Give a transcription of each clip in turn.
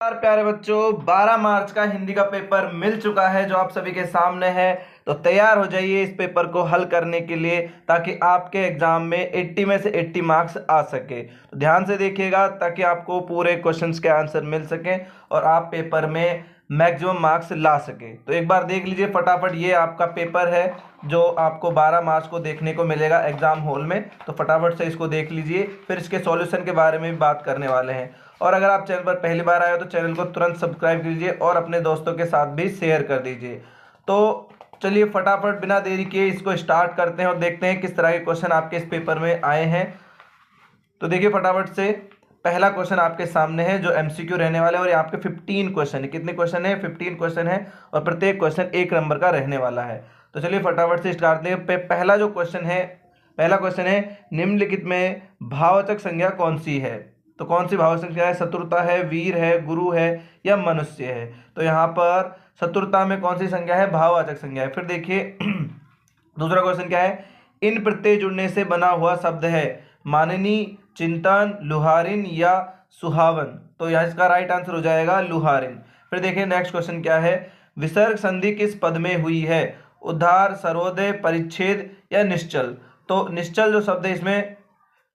नमस्कार प्यारे बच्चों, 12 मार्च का हिंदी का पेपर मिल चुका है जो आप सभी के सामने है। तो तैयार हो जाइए इस पेपर को हल करने के लिए ताकि आपके एग्जाम में 80 में से 80 मार्क्स आ सके। तो ध्यान से देखिएगा ताकि आपको पूरे क्वेश्चंस के आंसर मिल सकें और आप पेपर में मैक्सिमम मार्क्स ला सके। तो एक बार देख लीजिए फटाफट, ये आपका पेपर है जो आपको 12 मार्च को देखने को मिलेगा एग्जाम हॉल में। तो फटाफट से इसको देख लीजिए, फिर इसके सॉल्यूशन के बारे में भी बात करने वाले हैं। और अगर आप चैनल पर पहली बार आए हो तो चैनल को तुरंत सब्सक्राइब कीजिए और अपने दोस्तों के साथ भी शेयर कर दीजिए। तो चलिए फटाफट बिना देरी किए इसको स्टार्ट करते हैं और देखते हैं किस तरह के क्वेश्चन आपके इस पेपर में आए हैं। तो देखिए फटाफट से पहला क्वेश्चन आपके सामने है जो एमसीक्यू रहने वाला है और यहाँ पे 15 क्वेश्चन है। कितने क्वेश्चन है? 15 क्वेश्चन है और प्रत्येक क्वेश्चन 1 नंबर का रहने वाला है। तो चलिए फटाफट से स्टार्ट करते हैं। पहला जो क्वेश्चन है, पहला क्वेश्चन है निम्नलिखित में भाववाचक संज्ञा कौन सी है? तो कौन सी भाववाचक संज्ञा है? शत्रुता है, वीर है, गुरु है या मनुष्य है? तो यहाँ पर शत्रुता में कौन सी संज्ञा है? भाववाचक संज्ञा है। फिर देखिए दूसरा क्वेश्चन क्या है? इन प्रत्यय जुड़ने से बना हुआ शब्द है माननी, चिंतन, लुहारिन या सुहावन। तो यहाँ इसका राइट आंसर हो जाएगा लुहारिन। फिर देखिए नेक्स्ट क्वेश्चन क्या है? विसर्ग संधि किस पद में हुई है? उद्धार, सर्वोदय, परिच्छेद या निश्चल। तो निश्चल जो शब्द है इसमें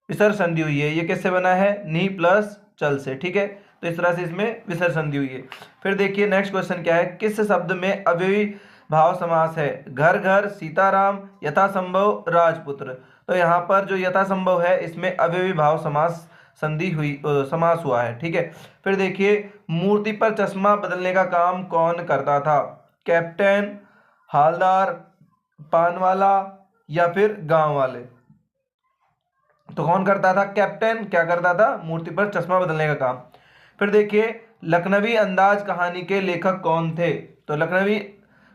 विसर्ग संधि हुई है। ये किससे बना है? नी प्लस चल से। ठीक है, तो इस तरह से इसमें विसर्ग संधि हुई है। फिर देखिए नेक्स्ट क्वेश्चन क्या है? किस शब्द में अव्ययी भाव समास है? घर घर, सीताराम, यथासंभव, राजपुत्र। तो यहाँ पर जो यथासंभव है इसमें अव्ययी भाव समास संधि हुई, समास हुआ है। ठीक है, फिर देखिए मूर्ति पर चश्मा बदलने का काम कौन करता था? कैप्टन, हालदार, पानवाला या फिर गांव वाले। तो कौन करता था? कैप्टन क्या करता था? मूर्ति पर चश्मा बदलने का काम। फिर देखिए लखनवी अंदाज कहानी के लेखक कौन थे? तो लखनवी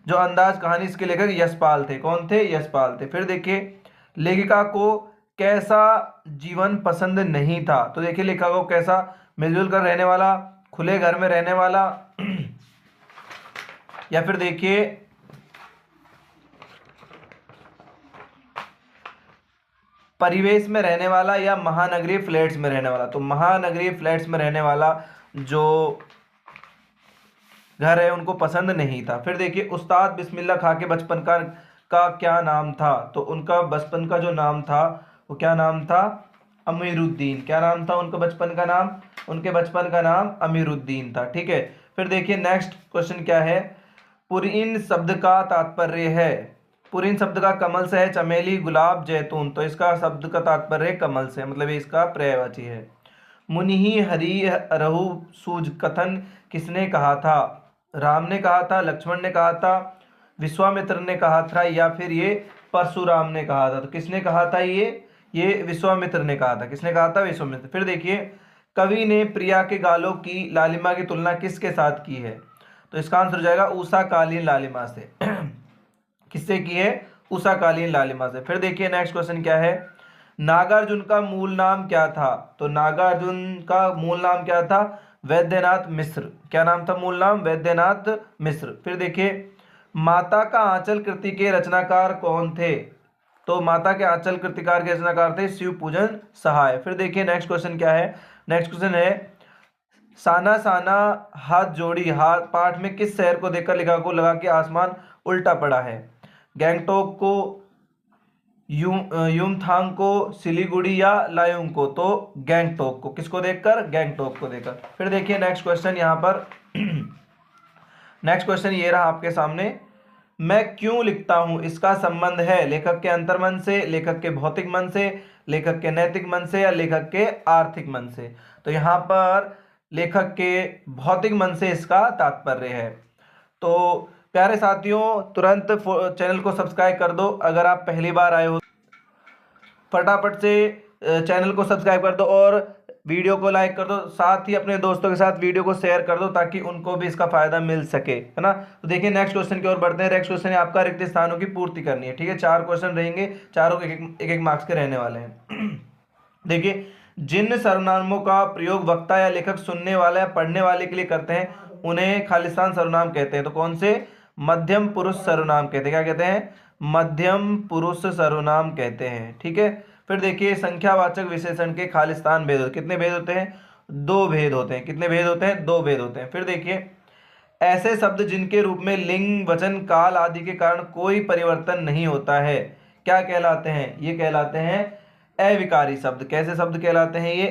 जो अंदाज कहानी इसके लेखक यशपाल थे। कौन थे? यशपाल थे। फिर देखिए लेखिका को कैसा जीवन पसंद नहीं था? तो देखिए लेखिका को कैसा? मिलजुल कर रहने वाला, खुले घर में रहने वाला या फिर देखिए परिवेश में रहने वाला या महानगरीय फ्लैट्स में रहने वाला। तो महानगरीय फ्लैट्स में रहने वाला जो घर है उनको पसंद नहीं था। फिर देखिए उस्ताद बिस्मिल्लाह खां के बचपन का क्या नाम था? तो उनका बचपन का जो नाम था वो क्या नाम था? अमीरुद्दीन। क्या नाम था उनका बचपन का नाम? उनके बचपन का नाम अमीरुद्दीन था। ठीक है, फिर देखिए नेक्स्ट क्वेश्चन क्या है? पुरीन शब्द का तात्पर्य है? पुरीन शब्द का कमल से है, चमेली, गुलाब, जैतून। तो इसका शब्द का तात्पर्य कमल से, मतलब इसका पर्यायवाची है। मुनि हरि रहु सूझ कथन किसने कहा था? राम ने कहा था, लक्ष्मण ने कहा था, विश्वामित्र ने कहा था या फिर ये परशुराम ने कहा था? तो किसने कहा था? ये विश्वामित्र ने कहा था। किसने कहा था? विश्वामित्र। फिर देखिए कवि ने प्रिया के गालों की लालिमा की तुलना किसके साथ की है? तो इसका आंसर हो जाएगा उषाकालीन लालिमा से। किससे की है? उषाकालीन लालिमा से। फिर देखिए नेक्स्ट क्वेश्चन क्या है? नागार्जुन का मूल नाम क्या था? तो नागार्जुन का मूल नाम क्या था? वैद्यनाथ मिश्र। क्या नाम था मूल नाम? वैद्यनाथ मिश्र। फिर देखिए माता का आंचल कृति के रचनाकार कौन थे? तो माता के आंचल कृतिकार के रचनाकार थे शिव पूजन सहाय। फिर देखिए नेक्स्ट क्वेश्चन क्या है? नेक्स्ट क्वेश्चन है साना साना हाथ जोड़ी हाथ पाठ में किस शहर को देखकर लेखक को लगा कि आसमान उल्टा पड़ा है? गैंगटोक को, युमथांग को, सिलीगुड़ी या लायोंग को? तो गैंगटोक को। किसको देखकर? गैंगटोक को देखकर। फिर देखिए नेक्स्ट क्वेश्चन यहाँ पर नेक्स्ट क्वेश्चन ये रहा आपके सामने। मैं क्यों लिखता हूं इसका संबंध है लेखक के अंतर्मन से, लेखक के भौतिक मन से, लेखक के नैतिक मन से या लेखक के आर्थिक मन से? तो यहाँ पर लेखक के भौतिक मन से इसका तात्पर्य है। तो प्यारे साथियों तुरंत चैनल को सब्सक्राइब कर दो अगर आप पहली बार आए हो। फटाफट से चैनल को सब्सक्राइब कर दो और वीडियो को लाइक कर दो। साथ ही अपने दोस्तों के साथ वीडियो को शेयर कर दो ताकि उनको भी इसका फायदा मिल सके, है ना। तो देखिए नेक्स्ट क्वेश्चन की ओर बढ़ते हैं। नेक्स्ट क्वेश्चन है आपका रिक्त स्थानों की पूर्ति करनी है। ठीक है, 4 क्वेश्चन रहेंगे, चारों एक मार्क्स के रहने वाले हैं। देखिए जिन सर्वनामों का प्रयोग वक्ता या लेखक सुनने वाला या पढ़ने वाले के लिए करते हैं उन्हें खालिस्तान सर्वनाम कहते हैं। तो कौन से? मध्यम पुरुष सर्वनाम कहते हैं। क्या कहते हैं? मध्यम पुरुष सर्वनाम कहते हैं। ठीक है, फिर देखिए संख्यावाचक विशेषण के खालिस्तान भेद होते, कितने भेद होते हैं? दो भेद होते हैं। कितने भेद होते हैं? दो भेद होते हैं। फिर देखिए, ऐसे शब्द जिनके रूप में लिंग, वचन, काल आदि के कारण कोई परिवर्तन नहीं होता है, क्या कहलाते हैं? ये कहलाते हैं अविकारी शब्द। कैसे शब्द कहलाते हैं? ये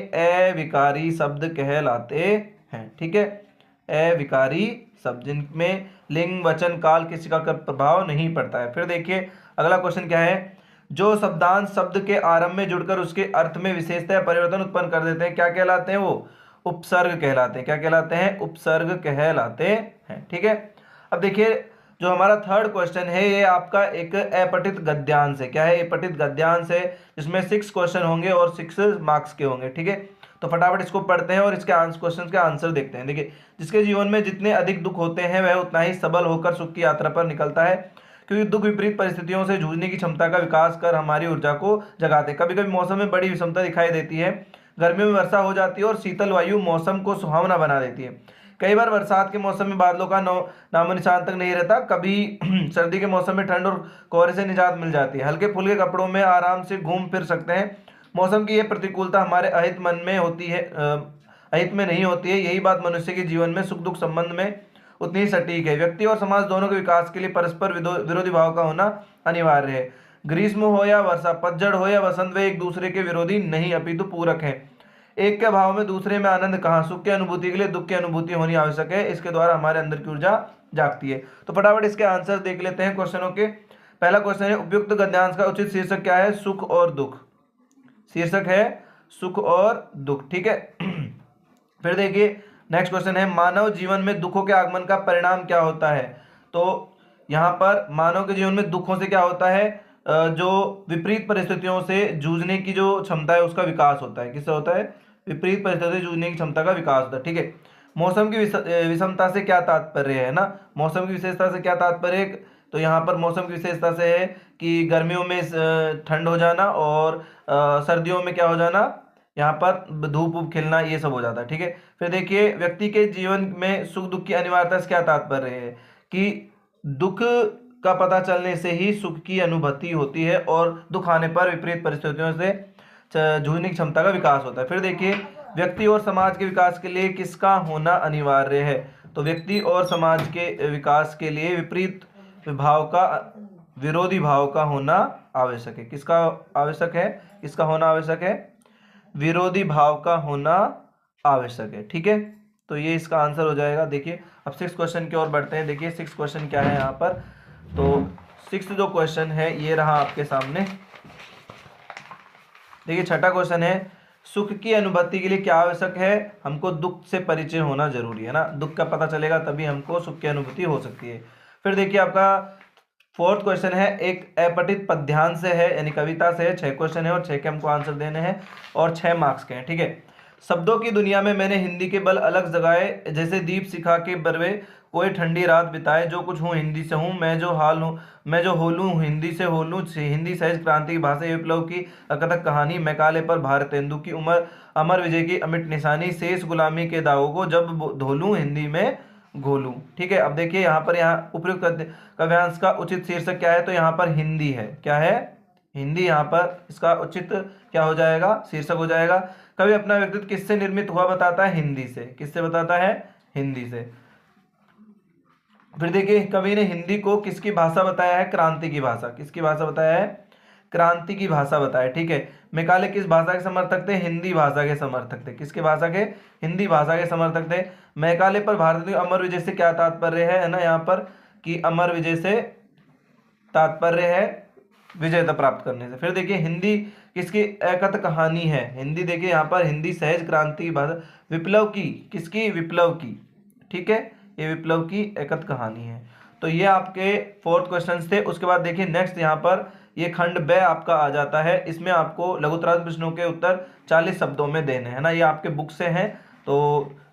अविकारी शब्द कहलाते हैं। ठीक है, अविकारी शब्द जिनमें लिंग, वचन, काल किसी का प्रभाव नहीं पड़ता है। फिर देखिए अगला क्वेश्चन क्या है, जो शब्दांश शब्द के आरंभ में जुड़कर उसके अर्थ में विशेषता परिवर्तन उत्पन्न कर देते हैं, क्या कहलाते हैं? वो उपसर्ग कहलाते हैं। क्या कहलाते हैं? उपसर्ग कहलाते हैं। ठीक है, अब देखिए जो हमारा थर्ड क्वेश्चन है ये आपका एक अपठित गद्यांश है। क्या है? अपठित गद्यांश है, जिसमें 6 क्वेश्चन होंगे और 6 मार्क्स के होंगे। ठीक है, तो फटाफट इसको पढ़ते हैं और इसके क्वेश्चन के आंसर देखते हैं। देखिए, जिसके जीवन में जितने अधिक दुख होते हैं वह उतना ही सबल होकर सुख की यात्रा पर निकलता है, क्योंकि दुख विपरीत परिस्थितियों से जूझने की क्षमता का विकास कर हमारी ऊर्जा को जगाते हैं। कभी कभी मौसम में बड़ी विषमता दिखाई देती है। गर्मियों में वर्षा हो जाती है और शीतल वायु मौसम को सुहावना बना देती है। कई बार बरसात के मौसम में बादलों का नामो निशान तक नहीं रहता। कभी सर्दी के मौसम में ठंड और कोहरे से निजात मिल जाती है। हल्के फुल्के कपड़ों में आराम से घूम फिर सकते हैं। मौसम की यह प्रतिकूलता हमारे अहित मन में होती है, अहित में नहीं होती है। यही बात मनुष्य के जीवन में सुख दुख संबंध में उतनी ही सटीक है। व्यक्ति और समाज दोनों के विकास के लिए परस्पर विरोधी भाव का होना अनिवार्य है। ग्रीष्म हो या वर्षा, पतझड़ हो या वसंत, वे एक दूसरे के विरोधी नहीं अपितु पूरक हैं। एक के भाव में दूसरे में आनंद कहाँ? सुख की अनुभूति के लिए दुख की अनुभूति होनी आवश्यक है। इसके द्वारा हमारे अंदर की ऊर्जा जागती है। तो फटाफट इसके आंसर देख लेते हैं क्वेश्चनों के। पहला क्वेश्चन है, उपयुक्त गद्यांश का उचित शीर्षक क्या है? सुख और दुख। शीर्षक है सुख और दुख। ठीक है, फिर देखिए नेक्स्ट क्वेश्चन है, मानव जीवन में दुखों के आगमन का परिणाम क्या होता है? तो यहाँ पर मानव के जीवन में दुखों से क्या होता है? जो विपरीत परिस्थितियों से जूझने की जो क्षमता है उसका विकास होता है। किससे होता है? विपरीत परिस्थितियों से जूझने की क्षमता का विकास होता है। ठीक है, मौसम की विषमता से क्या तात्पर्य है ना? मौसम की विशेषता से क्या तात्पर्य है? तो यहाँ पर मौसम की विशेषता से है कि गर्मियों में ठंड हो जाना और सर्दियों में क्या हो जाना? यहाँ पर धूप खिलना, ये सब हो जाता है। ठीक है, फिर देखिए व्यक्ति के जीवन में सुख दुख की अनिवार्यता से क्या तात्पर्य है? कि दुख का पता चलने से ही सुख की अनुभूति होती है और दुख आने पर विपरीत परिस्थितियों से जूझने की क्षमता का विकास होता है। फिर देखिए व्यक्ति और समाज के विकास के लिए किसका होना अनिवार्य है? तो व्यक्ति और समाज के विकास के लिए विपरीत भाव का, विरोधी भाव का होना आवश्यक है। किसका आवश्यक है? किसका होना आवश्यक है? विरोधी भाव का होना आवश्यक है। ठीक है, तो ये इसका आंसर हो जाएगा। देखिए अब 6 क्वेश्चन की ओर बढ़ते हैं। देखिए 6 क्वेश्चन क्या है यहाँ पर? तो 6 जो क्वेश्चन है ये रहा आपके सामने। देखिए छठा क्वेश्चन है, सुख की अनुभूति के लिए क्या आवश्यक है? हमको दुख से परिचय होना जरूरी है ना। दुख का पता चलेगा तभी हमको सुख की अनुभूति हो सकती है। फिर देखिए आपका फोर्थ क्वेश्चन है, एक अपठित पद्यांश से है, यानी कविता से है। 6 क्वेश्चन है और 6 के हमको आंसर देने हैं और 6 मार्क्स के हैं। ठीक है, शब्दों की दुनिया में मैंने हिंदी के बल अलग जगाए, जैसे दीप सिखा के बरवे कोई ठंडी रात बिताए। जो कुछ हूँ हिंदी से हूँ, मैं जो हाल हूँ, मैं जो होलूँ हिंदी से होलूँ। हिंदी सहज क्रांति की भाषा, विप्लव की अकथक कहानी, मैकाले पर भारतेंदु की उमर, अमर विजय की अमिट निशानी, शेष गुलामी के दावों को जब धोलूँ हिंदी में घोलूं। ठीक है, अब देखिए यहाँ पर यहाँ उपयुक्त काव्यांश का उचित शीर्षक क्या है? तो यहाँ पर हिंदी है। क्या है? हिंदी। यहाँ पर इसका उचित क्या हो जाएगा? शीर्षक हो जाएगा। कवि अपना व्यक्तित्व किससे निर्मित हुआ बताता है? हिंदी से। किससे बताता है? हिंदी से। फिर देखिए कवि ने हिंदी को किसकी भाषा बताया है? क्रांति की भाषा। किसकी भाषा बताया है? क्रांति की भाषा बताया। ठीक है, मैकाले किस भाषा के समर्थक थे? हिंदी भाषा के समर्थक थे। किसके भाषा के? हिंदी भाषा के समर्थक थे। मैकाले पर भारतीय अमर विजय से क्या तात्पर्य है ना यहाँ पर? कि अमर विजय से तात्पर्य है विजयता प्राप्त करने से। फिर देखिए हिंदी किसकी एकत कहानी है? हिंदी देखिए यहाँ पर हिंदी सहज क्रांति भाषा, विप्लव की। किसकी? विप्लव की। ठीक है, ये विप्लव की एकत कहानी है। तो ये आपके 4th क्वेश्चन थे। उसके बाद देखिए नेक्स्ट यहाँ पर ये खंड ब आपका आ जाता है। इसमें आपको लघुत्तरार्थ प्रश्नों के उत्तर 40 शब्दों में देने हैं ना। ये आपके बुक से हैं तो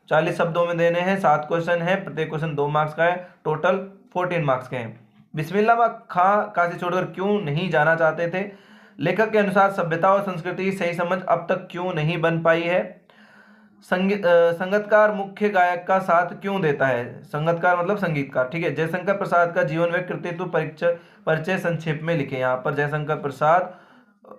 40 शब्दों में देने हैं। 7 क्वेश्चन है, प्रत्येक क्वेश्चन 2 मार्क्स का है, टोटल 14 मार्क्स के हैं। बिस्मिल्लाह खां काशी छोड़कर क्यों नहीं जाना चाहते थे? लेखक के अनुसार सभ्यता और संस्कृति की सही समझ अब तक क्यों नहीं बन पाई है? संगीतकार मुख्य गायक का साथ क्यों देता है? संगीतकार मतलब संगीतकार। ठीक है, जयशंकर प्रसाद का जीवन व कृतित्व परिचय संक्षेप में लिखे। यहाँ पर जयशंकर प्रसाद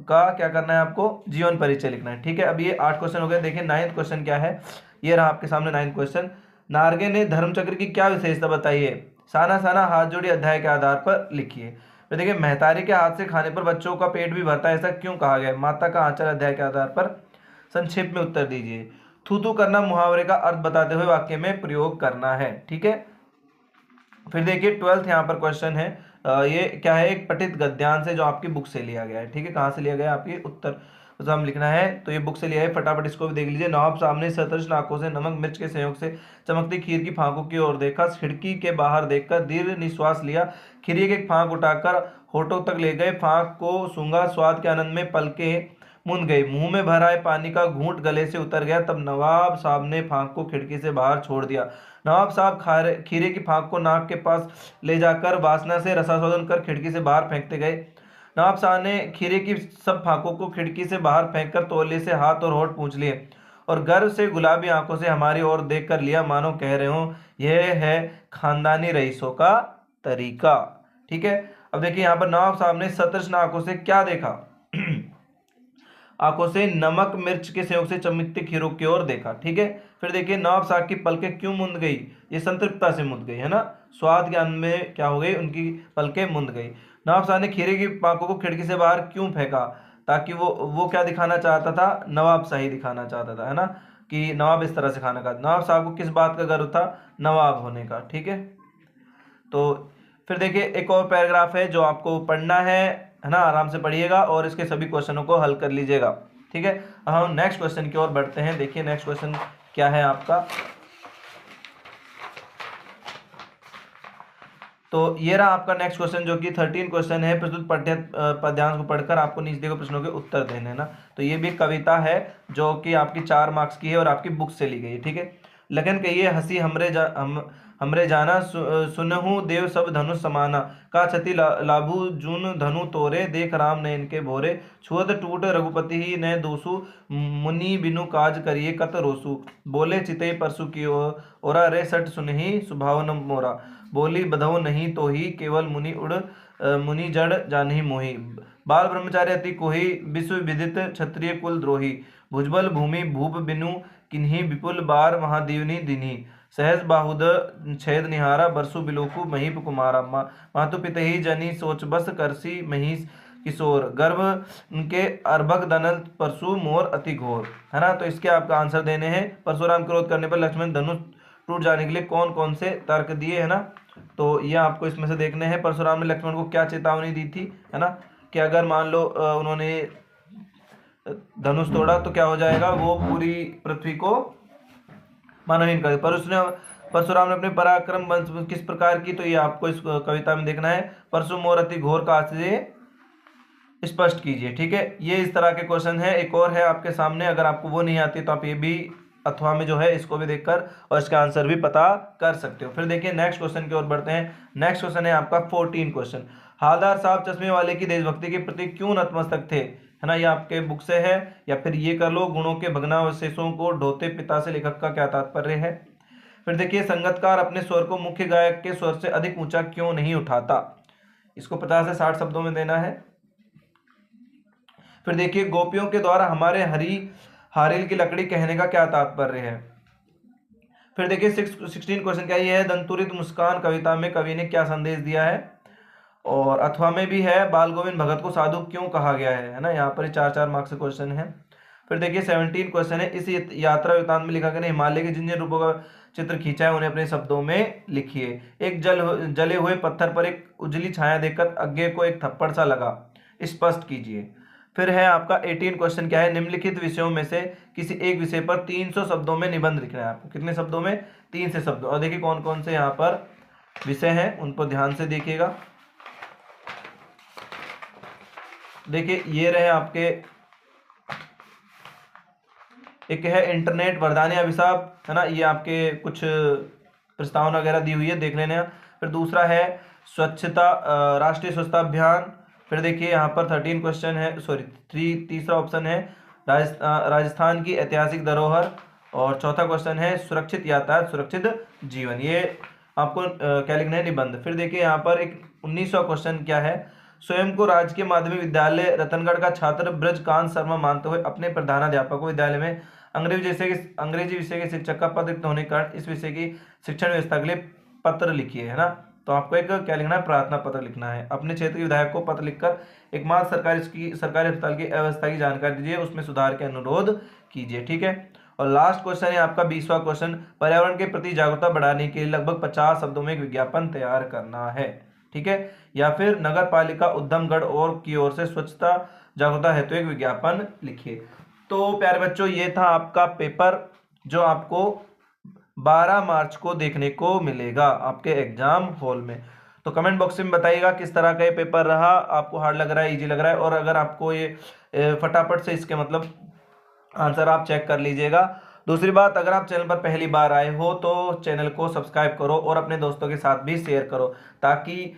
का क्या करना है, आपको जीवन परिचय लिखना है। ठीक है, अब ये 8 क्वेश्चन हो गए। देखिए 9th क्वेश्चन क्या है, ये रहा आपके सामने 9th क्वेश्चन। नार्गे ने धर्मचक्र की क्या विशेषता बताई है, साना साना हाथ जोड़ी अध्याय के आधार पर लिखिए। तो देखिए महतारी के हाथ से खाने पर बच्चों का पेट भी भरता है, ऐसा क्यों कहा गया है, माता का आंचल अध्याय के आधार पर संक्षेप में उत्तर दीजिए। थू थू करना मुहावरे का अर्थ बताते हुए वाक्य में प्रयोग करना है। ठीक है, फिर देखिए 12th यहाँ पर क्वेश्चन है, ये क्या है, एक पठित गद्यांश है जो आपकी बुक से लिया गया है। ठीक है, कहाँ से लिया गया है, आपकी उत्तर तो हम लिखना है, तो ये बुक से लिया है, फटाफट इसको भी देख लीजिए। नवाब साहब ने सतर्क आंखों से नमक मिर्च के संयोग से चमकती खीर की फांकों की ओर देखा, खिड़की के बाहर देखकर दीर्घ निश्वास लिया, खीर की एक फांक उठाकर होठों तक ले गए, फांक को सूंघा, स्वाद के आनंद में पलके मुन गई, मुंह में भर आए पानी का घूंट गले से उतर गया। तब नवाब साहब ने फांक को खिड़की से बाहर छोड़ दिया। नवाब साहब खीरे की फांक को नाक के पास ले जाकर वासना से रसास्वादन कर खिड़की से बाहर फेंकते गए। नवाब साहब ने खीरे की सब फांकों को खिड़की से बाहर फेंककर तौलिए से हाथ और होठ पूंछ लिए और गर्व से गुलाबी आंखों से हमारी ओर देख कर लिया, मानो कह रहे हो यह है खानदानी रईसों का तरीका। ठीक है, अब देखिए यहाँ पर नवाब साहब ने सतर्क आंखों से क्या देखा, आंखों से नमक मिर्च के संयोग से चमकती खीरों की ओर देखा। ठीक है, फिर देखिए नवाब साहब की पलकें क्यों मुंद गई, ये संतृप्तता से मुंद गई है ना, स्वाद के अन्न में क्या हो गई, उनकी पलकें मुंद गई। नवाब साहब ने खीरे की पाकों को खिड़की से बाहर क्यों फेंका, ताकि वो क्या दिखाना चाहता था, नवाब शाही दिखाना चाहता था, है ना, कि नवाब इस तरह से खाना खाता। नवाब साहब को किस बात का गर्व था, नवाब होने का। ठीक है, तो फिर देखिए एक और पैराग्राफ है जो आपको पढ़ना है ना, आराम से पढ़िएगा और इसके सभी क्वेश्चनों को हल कर लीजिएगा। ठीक है, अब हम नेक्स्ट क्वेश्चन की ओर बढ़ते हैं। देखिए नेक्स्ट क्वेश्चन क्या है आपका, तो ये रहा आपका नेक्स्ट क्वेश्चन जो कि 13 क्वेश्चन है। प्रस्तुत पद्यांश को पढ़कर आपको नीचे दिए गए प्रश्नों के उत्तर देने हैं ना। तो ये भी एक कविता है जो कि आपकी 4 मार्क्स की है और आपकी बुक से ली गई है। ठीक है, लगन कहिए हंसी हमरे जाना सुनहु देव सब धनुष समाना का छति लाभु जून धनु तोरे देख राम ने इनके भोरे छुअत टूट रघुपति ही न दोसु मुनि बिनु काज करिए कत रोसु बोले चिते परसु की ओरा रे सट सुनहि सुभावन मोरा बोली बधौ नहीं तो ही केवल मुनि उड़ मुनि जड़ जानहि मोहि बाल ब्रह्मचारी अति कोहि विश्व विदित क्षत्रिय कुल द्रोही भुजबल भूमि भूप बिनु किन्हीं विपुल बार महादीवनी दिन्ही सहज बाहुद छेद निहारा बरसु बिलोकु महीप कुमारा मातु पित ही जनी सोच बस करसी महिष किशोर गर्भ उनके अर्भक दनल परशु मोर अति घोर, है ना। तो इसके आपका आंसर देने हैं। परशुराम क्रोध करने पर लक्ष्मण धनुष टूट जाने के लिए कौन कौन से तर्क दिए, है ना। तो ये आपको इसमें से देखने हैं। परशुराम ने लक्ष्मण को क्या चेतावनी दी थी, है ना, कि अगर मान लो उन्होंने धनुष तोड़ा तो क्या हो जाएगा, वो पूरी पृथ्वी को मानवहीन कर। परशुराम ने अपने पराक्रम किस प्रकार की, तो ये आपको इस कविता में देखना है। परशु मोर अति घोर का आश्चर्य स्पष्ट कीजिए। ठीक है, ये इस तरह के क्वेश्चन है। एक और है आपके सामने, अगर आपको वो नहीं आती तो आप ये भी अथवा में जो है इसको भी देखकर और इसका आंसर भी पता कर सकते हो। फिर देखिए नेक्स्ट क्वेश्चन की ओर बढ़ते हैं। नेक्स्ट क्वेश्चन है आपका 14 क्वेश्चन। हालदार साहब चश्मे वाले की देशभक्ति के प्रति क्यों नतमस्तक थे, है ना, ये आपके बुक से है। या फिर ये कर लो, गुणों के भग्नावशेषों को ढोते पिता से लेखक का क्या तात्पर्य है। फिर देखिए संगतकार अपने स्वर को मुख्य गायक के स्वर से अधिक ऊंचा क्यों नहीं उठाता, इसको 50 से 60 शब्दों में देना है। फिर देखिए गोपियों के द्वारा हमारे हरी हारिल की लकड़ी कहने का क्या तात्पर्य है। फिर देखिए 16 क्वेश्चन क्या है, दंतुरित मुस्कान कविता में कवि ने क्या संदेश दिया है। और अथवा में भी है, बाल गोविंद भगत को साधु क्यों कहा गया है ना। यहाँ पर 4-4 मार्क्स के क्वेश्चन है। फिर देखिए 17 क्वेश्चन है, इस यात्रा वृत्तांत में लिखा गया हिमालय के जिन जिन रूपों का चित्र खींचा है उन्हें अपने शब्दों में लिखिए। एक जले हुए पत्थर पर एक उजली छाया देखकर अज्ञे को एक थप्पड़ सा लगा, स्पष्ट कीजिए। फिर है आपका 18 क्वेश्चन क्या है, निम्नलिखित विषयों में से किसी एक विषय पर 300 शब्दों में निबंध लिखना है आपको। कितने शब्दों में, 300 शब्दों। और देखिए कौन कौन से यहाँ पर विषय हैं, उन पर ध्यान से देखिएगा। देखिए ये रहे आपके, एक है इंटरनेट वरदान अभिशाप, है ना, ये आपके कुछ प्रस्तावना वगैरह दी हुई है, देख लेने। फिर दूसरा है स्वच्छता राष्ट्रीय स्वच्छता अभियान। फिर देखिए यहाँ पर 13 क्वेश्चन है, सॉरी तीसरा ऑप्शन है राजस्थान की ऐतिहासिक धरोहर। और चौथा क्वेश्चन है सुरक्षित यातायात सुरक्षित जीवन। ये आपको क्या लिखना है, निबंध। फिर देखिए यहाँ पर एक 19वां क्वेश्चन क्या है, स्वयं को राजकीय माध्यमिक विद्यालय रतनगढ़ का छात्र ब्रजकांत शर्मा मानते हुए अपने प्रधानाध्यापक को विद्यालय में अंग्रेजी विषय के शिक्षक का पद रिक्त होने के कारण इस विषय की शिक्षण व्यवस्था के लिए पत्र लिखिए, है ना। तो आपको एक क्या लिखना है, प्रार्थना पत्र लिखना है। अपने क्षेत्र के विधायक को पत्र लिखकर एकमात्र सरकारी अस्पताल की अव्यवस्था की जानकारी दीजिए, उसमें सुधार के अनुरोध कीजिए, ठीक है। और लास्ट क्वेश्चन है आपका 20वां क्वेश्चन, पर्यावरण के प्रति जागरूकता बढ़ाने के लिए लगभग 50 शब्दों में एक विज्ञापन तैयार करना है, ठीक है। या फिर नगर पालिका उद्यमगढ़ और की ओर से स्वच्छता जागरूकता हेतु एक विज्ञापन लिखिए। तो प्यारे बच्चों, ये था आपका पेपर जो आपको 12 मार्च को देखने को मिलेगा आपके एग्जाम हॉल में। तो कमेंट बॉक्स में बताइएगा किस तरह का ये पेपर रहा, आपको हार्ड लग रहा है, इजी लग रहा है, और अगर आपको ये फटाफट से इसके मतलब आंसर आप चेक कर लीजिएगा। दूसरी बात, अगर आप चैनल पर पहली बार आए हो तो चैनल को सब्सक्राइब करो और अपने दोस्तों के साथ भी शेयर करो, ताकि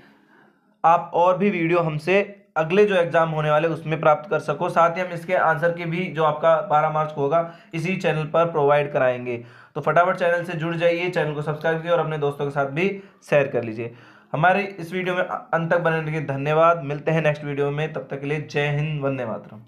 आप और भी वीडियो हमसे अगले जो एग्जाम होने वाले उसमें प्राप्त कर सको। साथ ही हम इसके आंसर के भी जो आपका 12 मार्च को होगा इसी चैनल पर प्रोवाइड कराएंगे। तो फटाफट चैनल से जुड़ जाइए, चैनल को सब्सक्राइब कीजिए और अपने दोस्तों के साथ भी शेयर कर लीजिए। हमारे इस वीडियो में अंत तक बने रहने के लिए धन्यवाद। मिलते हैं नेक्स्ट वीडियो में, तब तक के लिए जय हिंद, वंदे मातरम।